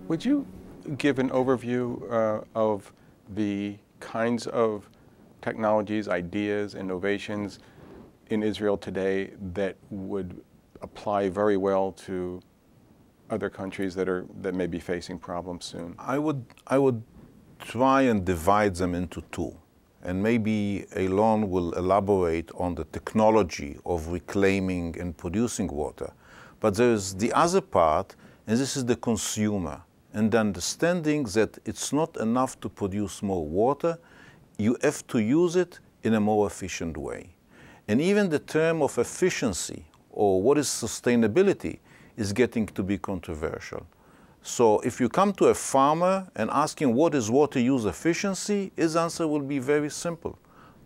Would you give an overview of the kinds of technologies, ideas, innovations in Israel today that would apply very well to other countries that may be facing problems soon? I would try and divide them into two. And maybe Eilon will elaborate on the technology of reclaiming and producing water. But there's the other part, and this is the consumer, and the understanding that it's not enough to produce more water, you have to use it in a more efficient way. And even the term of efficiency, or what is sustainability, is getting to be controversial. So if you come to a farmer and ask him what is water use efficiency, his answer will be very simple.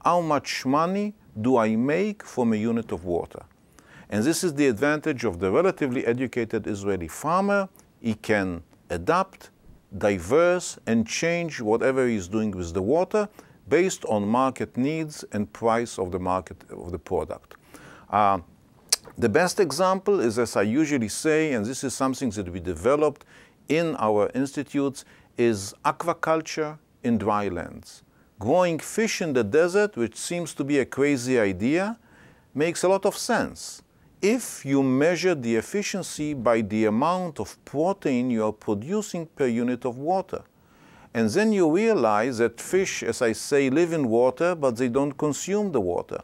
How much money do I make from a unit of water? And this is the advantage of the relatively educated Israeli farmer. He can adapt, diverse, and change whatever he's doing with the water based on market needs and price of the market of the product. The best example is, as I usually say, and this is something that we developed in our institutes, is aquaculture in dry lands. Growing fish in the desert, which seems to be a crazy idea, makes a lot of sense if you measure the efficiency by the amount of protein you are producing per unit of water. And then you realize that fish, as I say, live in water, but they don't consume the water.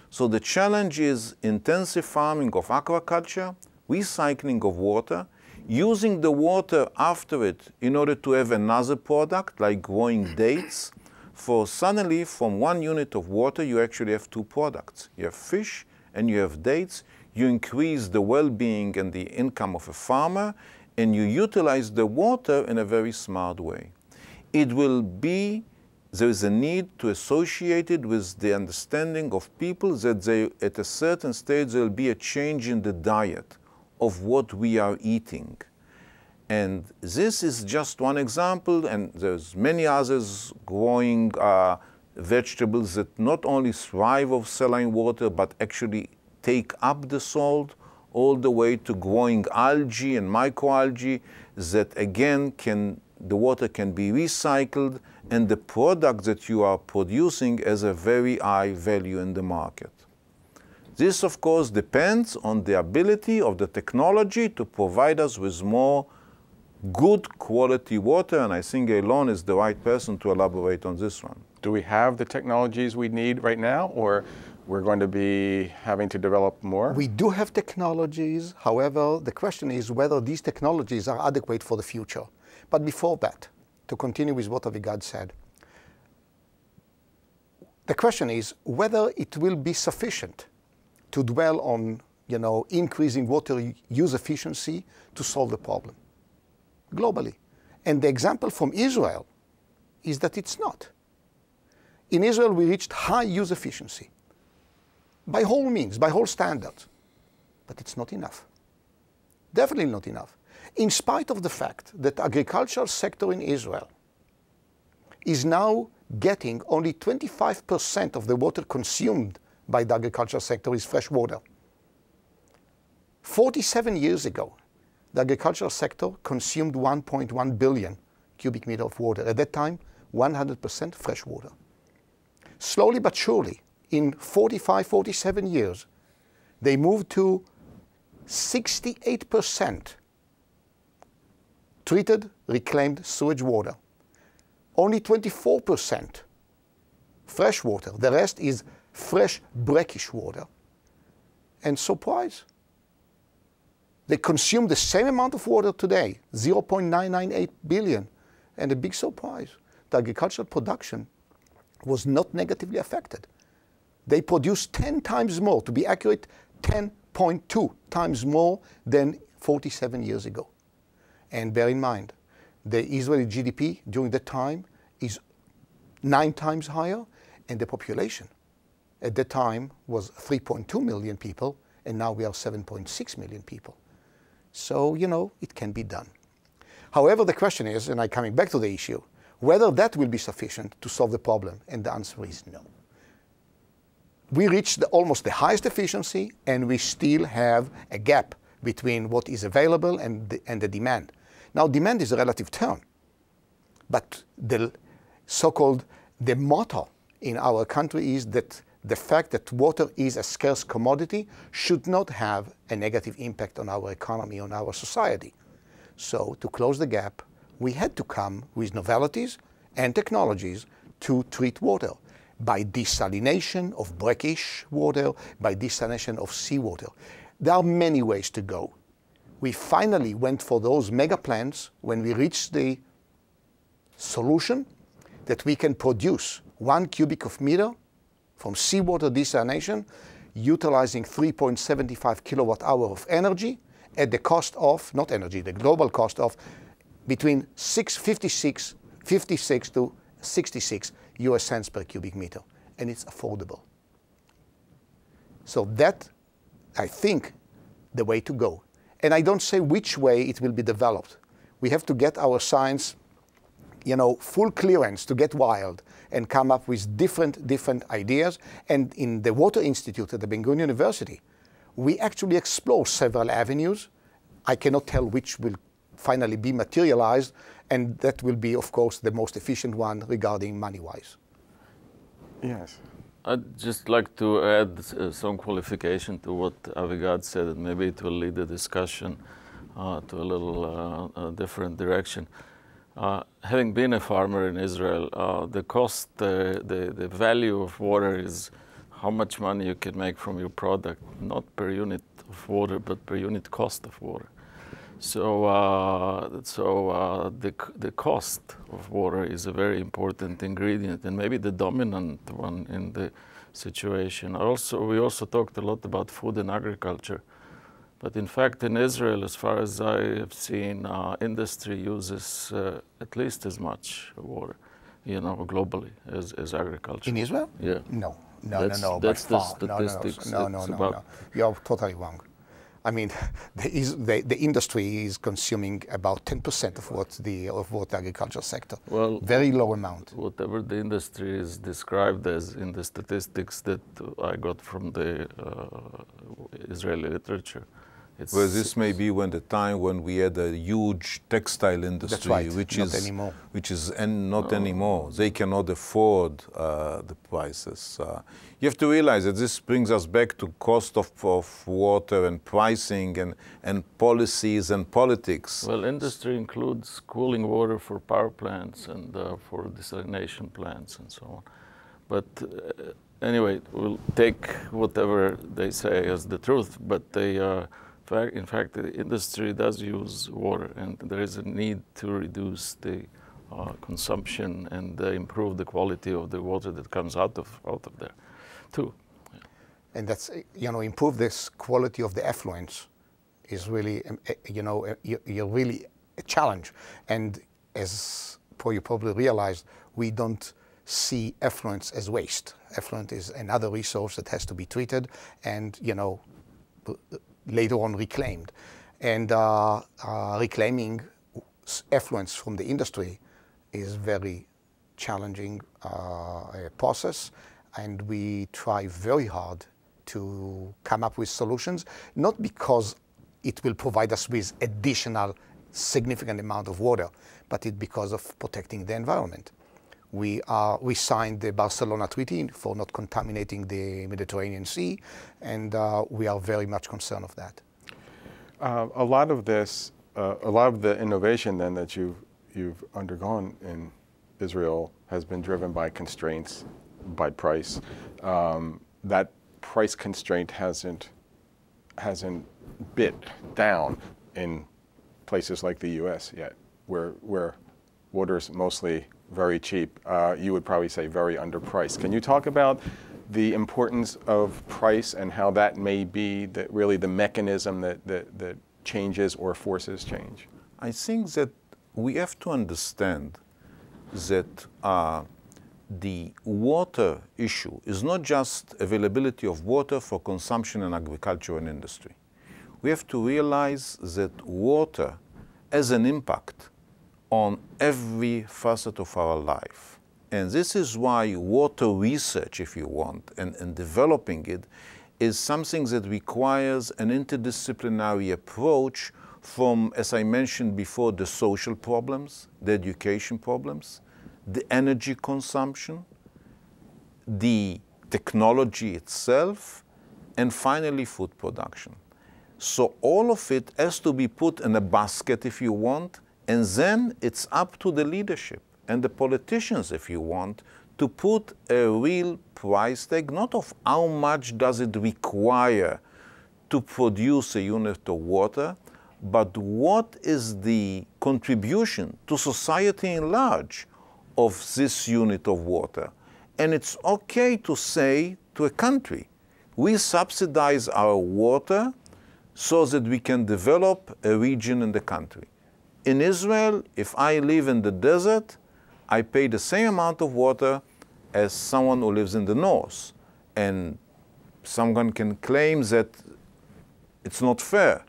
So the challenge is intensive farming of aquaculture, recycling of water, using the water after it in order to have another product, like growing dates. For suddenly, from one unit of water, you actually have two products. You have fish and you have dates. You increase the well-being and the income of a farmer, and you utilize the water in a very smart way. There is a need to associate it with the understanding of people that at a certain stage there will be a change in the diet of what we are eating. And this is just one example, and there's many others growing vegetables that not only thrive off saline water, but actually take up the salt, all the way to growing algae and microalgae that again the water can be recycled, and the product that you are producing has a very high value in the market. This, of course, depends on the ability of the technology to provide us with more good quality water, and I think Eilon is the right person to elaborate on this one. Do we have the technologies we need right now, or we're going to be having to develop more? We do have technologies. However, the question is whether these technologies are adequate for the future. But before that, to continue with what Avigad said, the question is whether it will be sufficient to dwell on, increasing water use efficiency to solve the problem globally. And the example from Israel is that it's not. In Israel, we reached high use efficiency by whole means, by whole standards, but it's not enough. Definitely not enough. In spite of the fact that the agricultural sector in Israel is now getting only 25% of the water consumed by the agricultural sector is fresh water. 47 years ago, the agricultural sector consumed 1.1 billion cubic meter of water. At that time, 100% fresh water. Slowly but surely, in 45, 47 years, they moved to 68% treated, reclaimed sewage water. Only 24% fresh water. The rest is fresh, brackish water. And surprise, they consume the same amount of water today, 0.998 billion. And a big surprise, the agricultural production was not negatively affected. They produce 10 times more, to be accurate, 10.2 times more than 47 years ago. And bear in mind, the Israeli GDP during that time is 9 times higher, and the population at that time was 3.2 million people, and now we are 7.6 million people. So, it can be done. However, the question is, and I'm coming back to the issue, whether that will be sufficient to solve the problem, and the answer is no. We reached almost the highest efficiency, and we still have a gap between what is available and the demand. Now, demand is a relative term, but the so-called, the motto in our country is that the fact that water is a scarce commodity should not have a negative impact on our economy, on our society. So to close the gap, we had to come with novelties and technologies to treat water by desalination of brackish water, by desalination of seawater. There are many ways to go. We finally went for those mega plants when we reached the solution that we can produce 1 cubic meter from seawater desalination, utilizing 3.75 kilowatt hour of energy at the cost of, not energy, the global cost of between 56 to 66 US cents per cubic meter. And it's affordable. So that, I think, the way to go. And I don't say which way it will be developed. We have to get our science, full clearance to get wild and come up with different ideas. And in the Water Institute at the Ben Gurion University, we actually explore several avenues. I cannot tell which will finally be materialized, and that will be, of course, the most efficient one regarding money-wise. Yes. I'd just like to add some qualification to what Avigad said, and maybe it will lead the discussion to a little different direction. Having been a farmer in Israel, the cost, the value of water is how much money you can make from your product, not per unit of water, but per unit cost of water. So, the cost of water is a very important ingredient, and maybe the dominant one in the situation. We also talked a lot about food and agriculture. But in fact, in Israel, as far as I have seen, industry uses at least as much water, globally as agriculture. In Israel? Yeah. No. That's the statistics. No. You're totally wrong. I mean, the industry is consuming about 10% of what the agricultural sector. Well, very low amount. Whatever the industry is described as in the statistics that I got from the Israeli literature. Well, this may be the time when we had a huge textile industry, that's right. which not is anymore. Not anymore. They cannot afford the prices. You have to realize that this brings us back to cost of water and pricing and policies and politics. Well, industry includes cooling water for power plants and for desalination plants and so on. But anyway, we'll take whatever they say as the truth, but in fact, the industry does use water, and there is a need to reduce the consumption and improve the quality of the water that comes out of there, too. Yeah. And that's, improve this quality of the effluents is really, you're really a challenge. And as you probably realized, we don't see effluents as waste. Effluent is another resource that has to be treated and, later on reclaimed. And reclaiming effluents from the industry is very challenging process, and we try very hard to come up with solutions, not because it will provide us with additional significant amount of water, but because of protecting the environment. We signed the Barcelona Treaty for not contaminating the Mediterranean Sea, and we are very much concerned of that. A lot of the innovation then that you've undergone in Israel has been driven by constraints, by price. That price constraint hasn't bit down in places like the U.S. yet, where water is mostly very cheap. You would probably say very underpriced. Can you talk about the importance of price and how that may be really the mechanism that changes or forces change? I think that we have to understand that the water issue is not just availability of water for consumption in agriculture and industry. We have to realize that water has an impact on every facet of our life. And this is why water research, if you want, and developing it is something that requires an interdisciplinary approach from, as I mentioned before, the social problems, the education problems, the energy consumption, the technology itself, and finally food production. So all of it has to be put in a basket if you want, and then it's up to the leadership and the politicians, if you want, to put a real price tag, not of how much does it require to produce a unit of water, but what is the contribution to society in large of this unit of water. And it's okay to say to a country, we subsidize our water so that we can develop a region in the country. In Israel, if I live in the desert, I pay the same amount of water as someone who lives in the north. And someone can claim that it's not fair.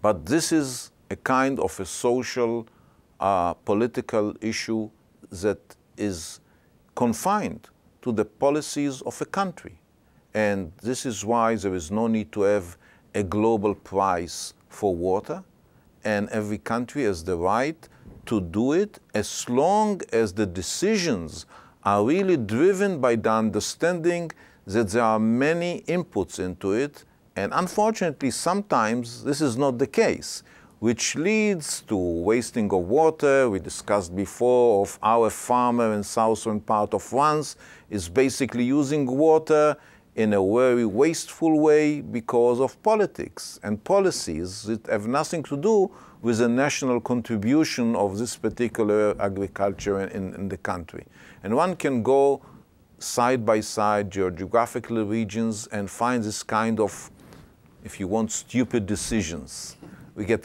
But this is a kind of a social, political issue that is confined to the policies of a country. And this is why there is no need to have a global price for water, and every country has the right to do it as long as the decisions are really driven by the understanding that there are many inputs into it, and unfortunately sometimes this is not the case, which leads to wasting of water. We discussed before of our farmer in southern part of France is basically using water in a very wasteful way because of politics and policies that have nothing to do with the national contribution of this particular agriculture in the country. And one can go side by side geographical regions and find this kind of, if you want, stupid decisions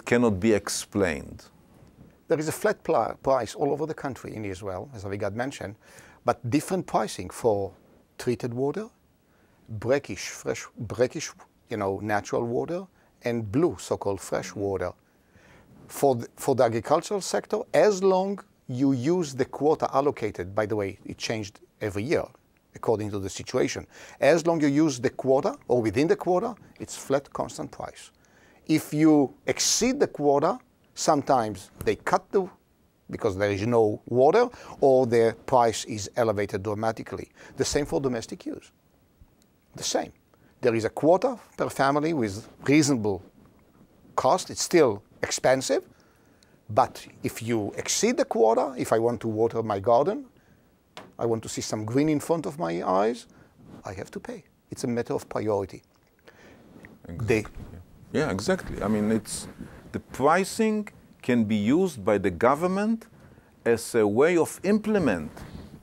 cannot be explained. There is a flat price all over the country in Israel, as Avigad mentioned, but different pricing for treated water, brackish, natural water, and blue, so-called fresh water. For the agricultural sector, as long you use the quota allocated, by the way, it changed every year according to the situation. As long you use the quota or within the quota, it's flat, constant price. If you exceed the quota, sometimes they cut because there is no water, or the price is elevated dramatically. The same for domestic use. The same. There is a quota per family with reasonable cost. It's still expensive, but if you exceed the quota, if I want to water my garden, I want to see some green in front of my eyes, I have to pay. It's a matter of priority. Exactly. Yeah, exactly. I mean, the pricing can be used by the government as a way of implement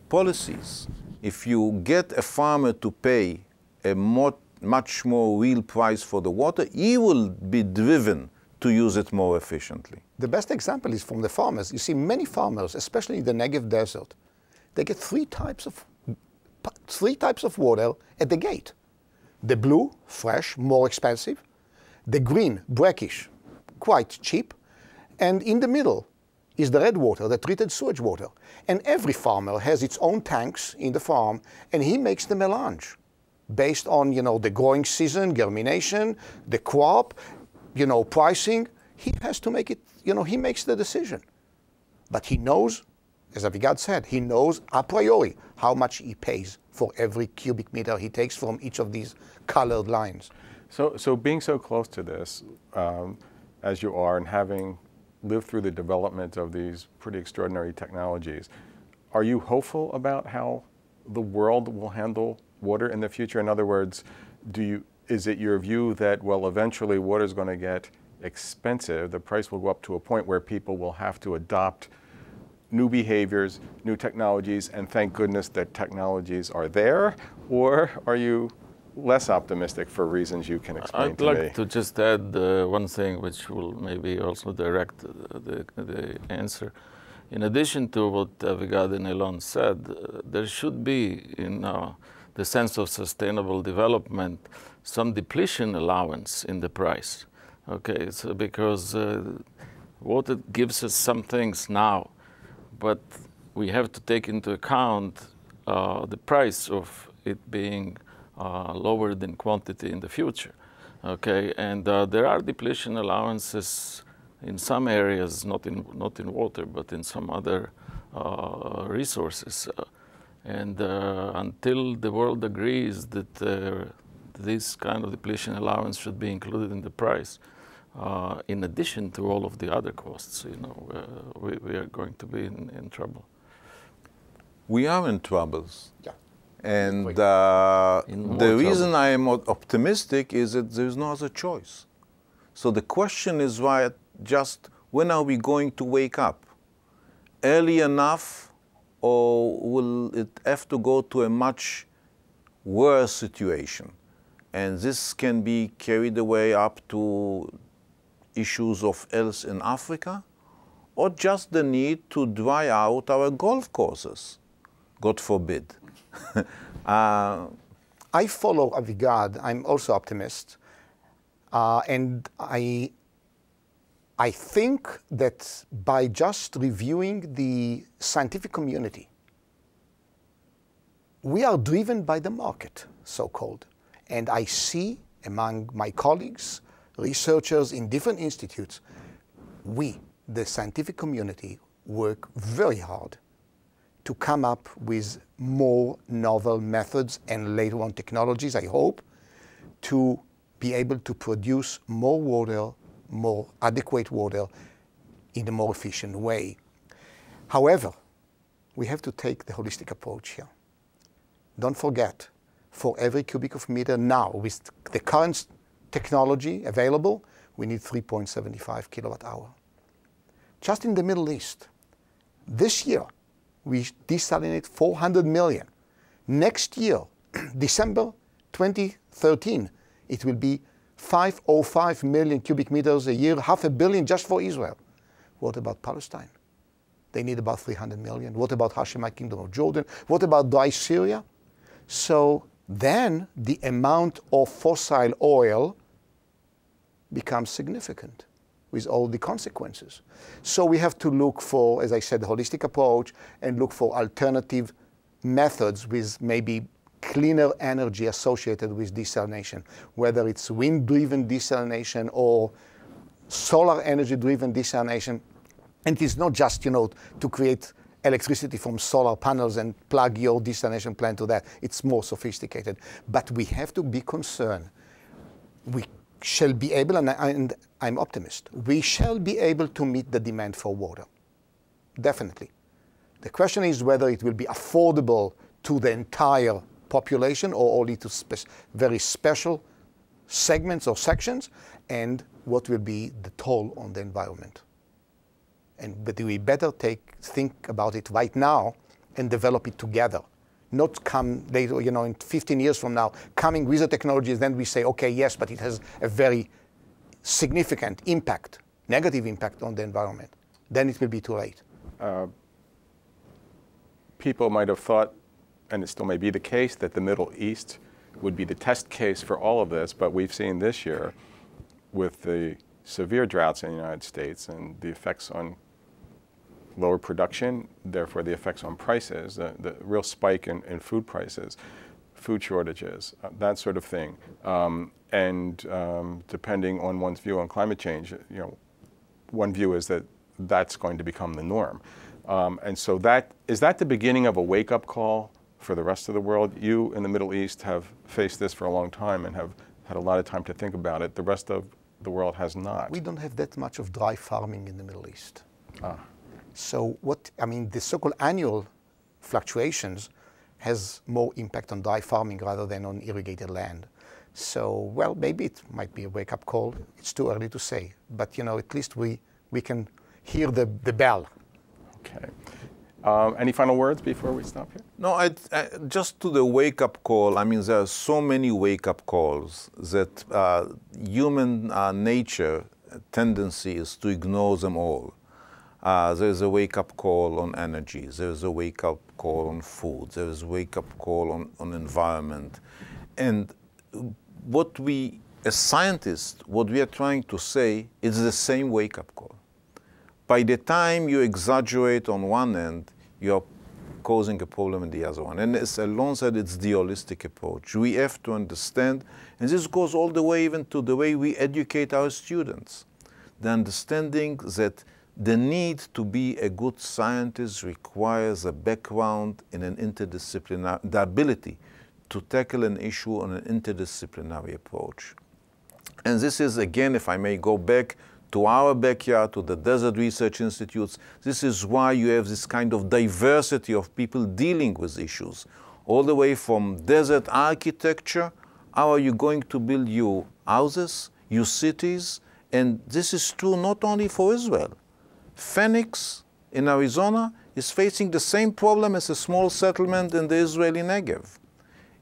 policies. If you get a farmer to pay a much more real price for the water, he will be driven to use it more efficiently. The best example is from the farmers. You see many farmers, especially in the Negev desert, they get three types of water at the gate. The blue, fresh, more expensive. The green, brackish, quite cheap. And in the middle is the red water, the treated sewage water. And every farmer has its own tanks in the farm, and he makes the melange based on, the growing season, germination, the crop, pricing. He has to make it, he makes the decision. But he knows, as Avigad said, he knows a priori how much he pays for every cubic meter he takes from each of these colored lines. So being so close to this, as you are, and having lived through the development of these pretty extraordinary technologies, are you hopeful about how the world will handle water in the future? In other words, is it your view that, well, eventually water is going to get expensive, the price will go up to a point where people will have to adopt new behaviors, new technologies, and thank goodness that technologies are there? Or are you less optimistic for reasons you can explain to me? I'd like to just add one thing which will maybe also direct the answer. In addition to what Avigad and Eilon said, there should be, in the sense of sustainable development, some depletion allowance in the price. Okay, so because water gives us some things now, but we have to take into account the price of it being lowered in quantity in the future. Okay, and there are depletion allowances in some areas, not in water, but in some other resources. And until the world agrees that this kind of depletion allowance should be included in the price, in addition to all of the other costs, you know, we are going to be in trouble. We are in troubles. Yeah. And the reason trouble. I am optimistic is that there is no other choice. So the question is, why just when are we going to wake up? Early enough, or will it have to go to a much worse situation? And this can be carried away up to issues of health in Africa, or just the need to dry out our golf courses, God forbid. I follow Avigad. I'm also optimist. And I think that by just reviewing the scientific community, we are driven by the market, so-called. And I see among my colleagues, researchers in different institutes, we, the scientific community, work very hard to come up with more novel methods and later on technologies, I hope, to be able to produce more water, more adequate water in a more efficient way. However, we have to take the holistic approach here. Don't forget, for every cubic of meter now, with the current technology available, we need 3.75 kilowatt hour. Just in the Middle East, this year, we desalinate 400 million. Next year, December 2013, it will be 505 million cubic meters a year, 500 million just for Israel. What about Palestine? They need about 300 million. What about Hashemite Kingdom of Jordan? What about dry Syria? So then the amount of fossil oil becomes significant with all the consequences. So we have to look for, as I said, the holistic approach and look for alternative methods with maybe cleaner energy associated with desalination, whether it's wind-driven desalination or solar energy-driven desalination. And it's not just, you know, to create electricity from solar panels and plug your desalination plant to that. It's more sophisticated. But we have to be concerned. We shall be able, and I'm optimist, we shall be able to meet the demand for water. Definitely. The question is whether it will be affordable to the entire population or only to very special segments or sections, and what will be the toll on the environment. But we better think about it right now and develop it together. Not come later, you know, in 15 years from now, coming with the technologies, then we say, okay, yes, but it has a very significant impact, negative impact on the environment. Then it will be too late. People might have thought, and it still may be the case, that the Middle East would be the test case for all of this, but we've seen this year with the severe droughts in the United States and the effects on lower production, therefore the effects on prices, the real spike in food prices, food shortages, that sort of thing. Depending on one's view on climate change, you know, one view is that that's going to become the norm. And so is that the beginning of a wake-up call for the rest of the world? You in the Middle East have faced this for a long time and have had a lot of time to think about it. The rest of the world has not. We don't have that much of dry farming in the Middle East. So the so-called annual fluctuations has more impact on dry farming rather than on irrigated land. So, well, maybe it might be a wake-up call. It's too early to say. But, you know, at least we can hear the bell. Okay. Any final words before we stop here? No, just to the wake-up call, I mean, there are so many wake-up calls that human nature tendency is to ignore them all. There's a wake-up call on energy. There's a wake-up call on food. There's a wake-up call on environment. And what we, as scientists, what we are trying to say is the same wake-up call. By the time you exaggerate on one end, you're causing a problem in the other one. And as Eilon said, it's the holistic approach. We have to understand, and this goes all the way even to the way we educate our students. The understanding that the need to be a good scientist requires a background in an interdisciplinary, the ability to tackle an issue on an interdisciplinary approach. And this is, again, if I may go back to our backyard, to the desert research institutes, this is why you have this kind of diversity of people dealing with issues. All the way from desert architecture, how are you going to build your houses, your cities? And this is true not only for Israel. Phoenix in Arizona is facing the same problem as a small settlement in the Israeli Negev.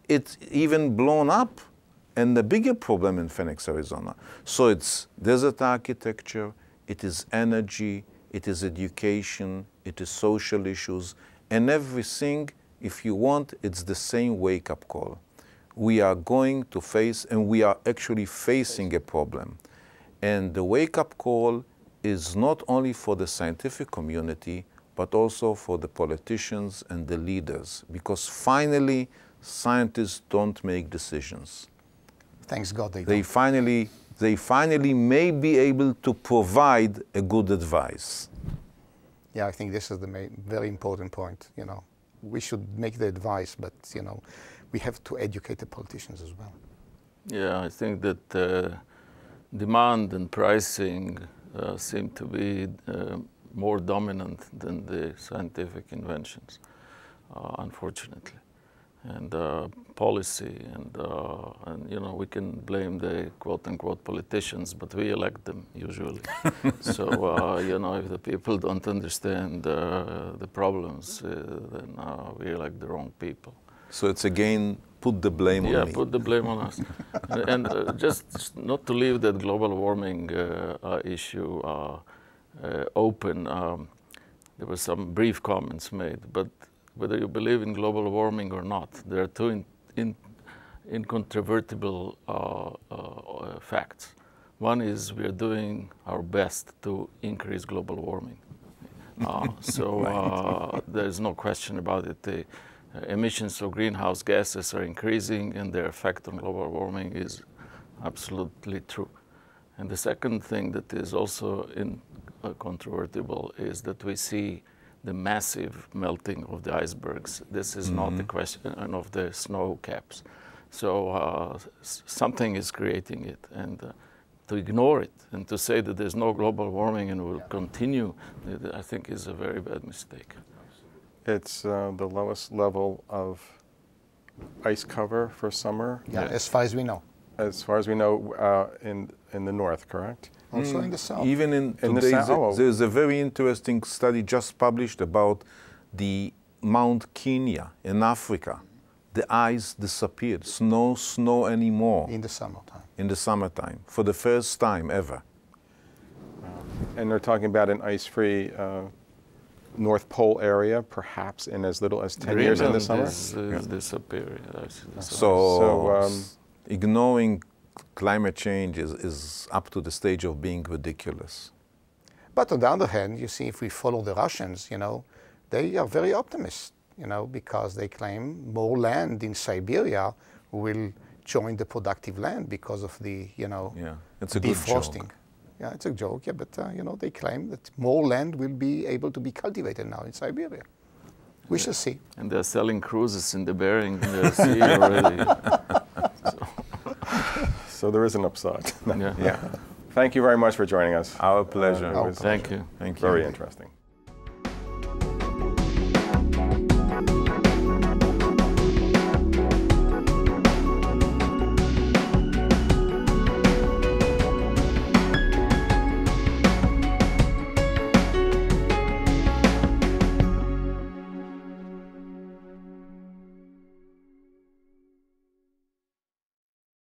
It's even blown up, and the bigger problem in Phoenix, Arizona. So it's desert architecture, it is energy, it is education, it is social issues, and everything, if you want, it's the same wake-up call. We are going to face, and we are actually facing a problem. And the wake-up call is not only for the scientific community, but also for the politicians and the leaders, because finally, scientists don't make decisions. Thanks God they don't. They finally may be able to provide a good advice. Yeah, I think this is the very important point. You know, we should make the advice, but you know, we have to educate the politicians as well. Yeah, I think that demand and pricing seem to be more dominant than the scientific inventions, unfortunately. And policy, and you know, we can blame the quote-unquote politicians, but we elect them usually. So you know, if the people don't understand the problems, then we elect the wrong people. So it's again, put the blame on me. Yeah, put the blame on us. And just not to leave that global warming issue open, there were some brief comments made, but whether you believe in global warming or not, there are two incontrovertible facts. One is we are doing our best to increase global warming. There's no question about it. The emissions of greenhouse gases are increasing, and their effect on global warming is absolutely true. And the second thing that is also incontrovertible is that we see the massive melting of the icebergs. This is not the question of the snow caps. So something is creating it, and to ignore it and to say that there's no global warming and will continue, I think is a very bad mistake. It's the lowest level of ice cover for summer. Yeah, as far as we know. As far as we know, in the north, correct? Also in the south. Even in the south. There's a very interesting study just published about the Mount Kenya in Africa. The ice disappeared. No snow anymore. In the summertime. In the summertime, for the first time ever. And they're talking about an ice-free North Pole area, perhaps in as little as 10 years in the summer? Is disappearing. So ignoring climate change is up to the stage of being ridiculous. But on the other hand, you see, if we follow the Russians, you know, they are very optimistic, you know, because they claim more land in Siberia will join the productive land because of the, you know, it's a defrosting. Good joke. Yeah, it's a joke, yeah, but, you know, they claim that more land will be able to be cultivated now in Siberia. We shall see. And they're selling cruises in the Bering Sea already. So there is an upside. Yeah. Thank you very much for joining us. Our pleasure. Thank you. Thank you. Very interesting.